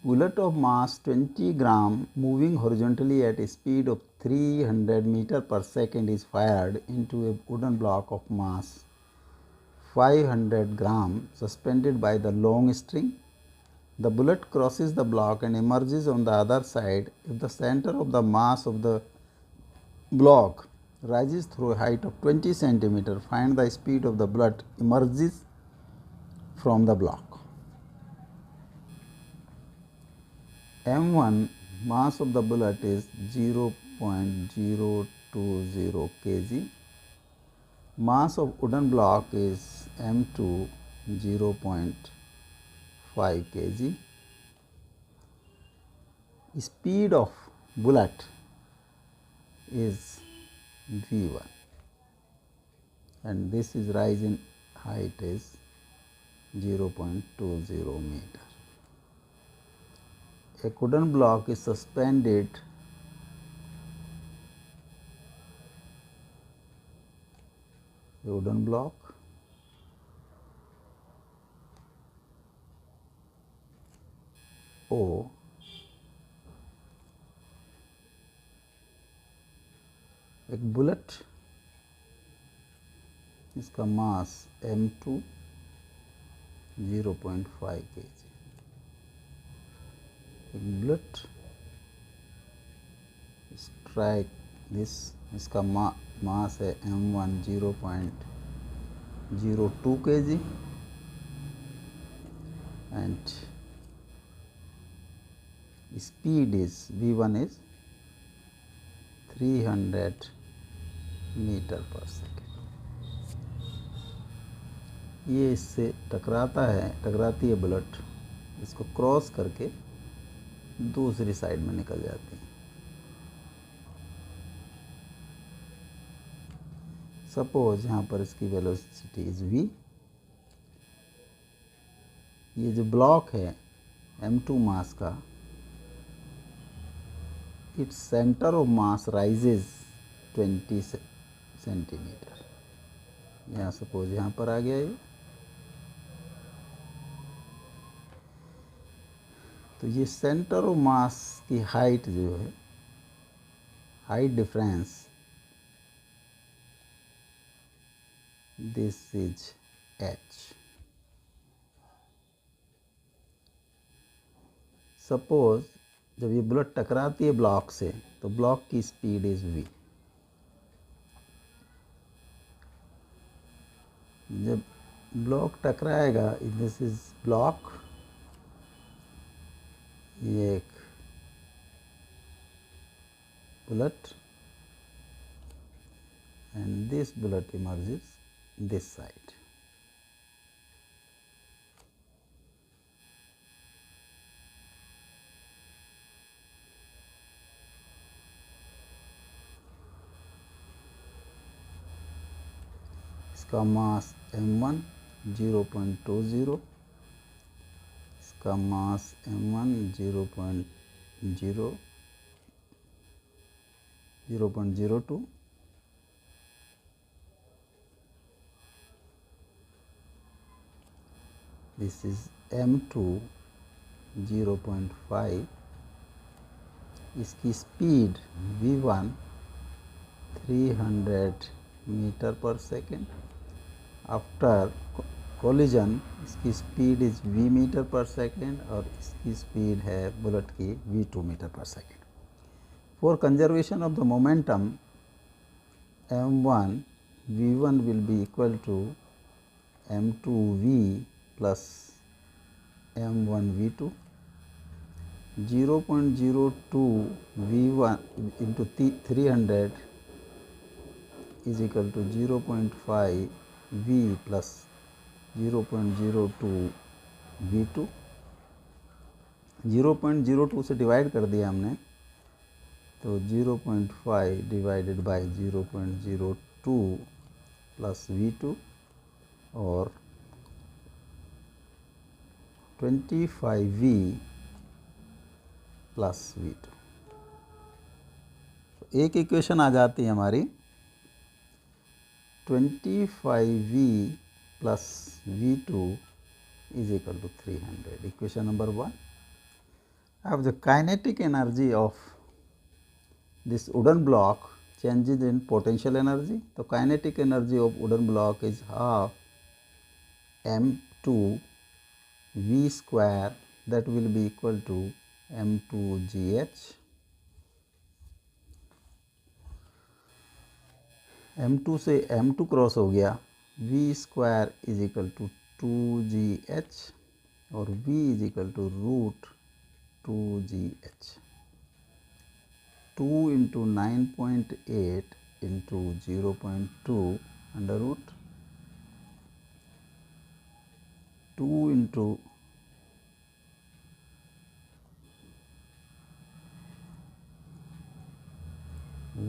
bullet of mass 20 gram moving horizontally at a speed of 300 meter per second is fired into a wooden block of mass 500 gram suspended by the long string. The bullet crosses the block and emerges on the other side if the center of the mass of the block rises through a height of 20 centimeter. Find the speed of the bullet emerges from the block. M1 mass of the bullet is 0.020 kg. Mass of wooden block is M2 0.5 kg. Speed of bullet is V1 and this is rise in height is 0.20 meter. A wooden block is suspended O एक bullet इसका मास M2 0.5 kg. एक bullet strike this इसका मास है M1 0.02 kg and speed is V1 is 300 metre per second. ये इससे टकराती है bullet, इसको क्रॉस करके दूसरी साइड में निकल जाती है. सपोज यहाँ पर इसकी वेलोसिटी इज v. ये जो ब्लॉक है M2 मास का, its centre of mass rises 20 centimetre. यहाँ सपोज यहाँ पर आ गया ये, तो ये सेंटर ऑफ मास की हाइट जो है, height difference, this is h. Suppose जब ये बुलेट टकराती है ब्लॉक से, तो ब्लॉक की स्पीड इज v. जब ब्लॉक टकराएगा, दिस इज ब्लॉक, ये एक bullet and this bullet emerges this side. इसका मास M1 0.20, इसका मास M1 0.02. This is M2 0.5. इसकी speed V1 300 metre per second. After collision इसकी speed is v metre per second और इसकी speed है बुलेट की v2 metre per second. For conservation of the momentum M1 v1 will be equal to M2v plus M1 v2. 0.02 v1 into 300 is equal to 0.5 v plus 0.02 v2. 0.02 से divide कर दिया हमने, तो 0.5 divided by 0.02 plus v2 और 25v plus v2. तो एक equation आ जाती है हमारी 25v plus v2 is equal to 300. Equation number 1. अब the kinetic energy of this wooden block changes in potential energy. तो kinetic energy of wooden block is half m2 v square, that will be equal to m2 gh. m2 से m2 cross हो गया, v square is equal to 2gh और v is equal to root 2gh. 2 into 9.8 into 0.2 under root 2 into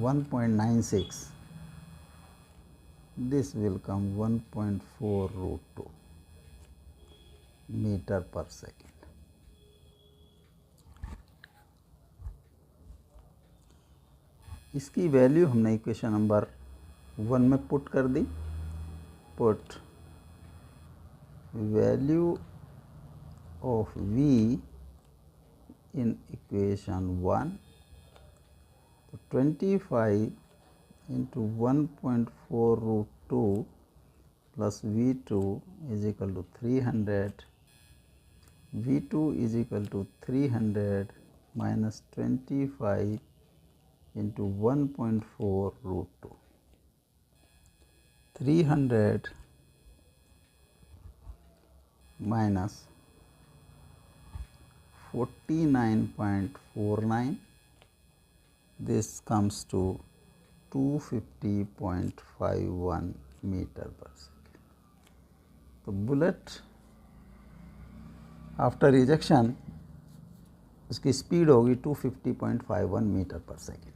1.96, this will come 1.4 root 2 meter per second. इसकी value हमने equation number 1 में put कर दी. Put value of v in equation 1, तो 25 into 1.4 root 2 plus V2 is equal to 300. V2 is equal to 300 minus 25 into 1.4 root 2. 300 minus 49.49, this comes to 250.51 meter per second. तो bullet after ejection उसकी speed होगी 250.51 metre per second.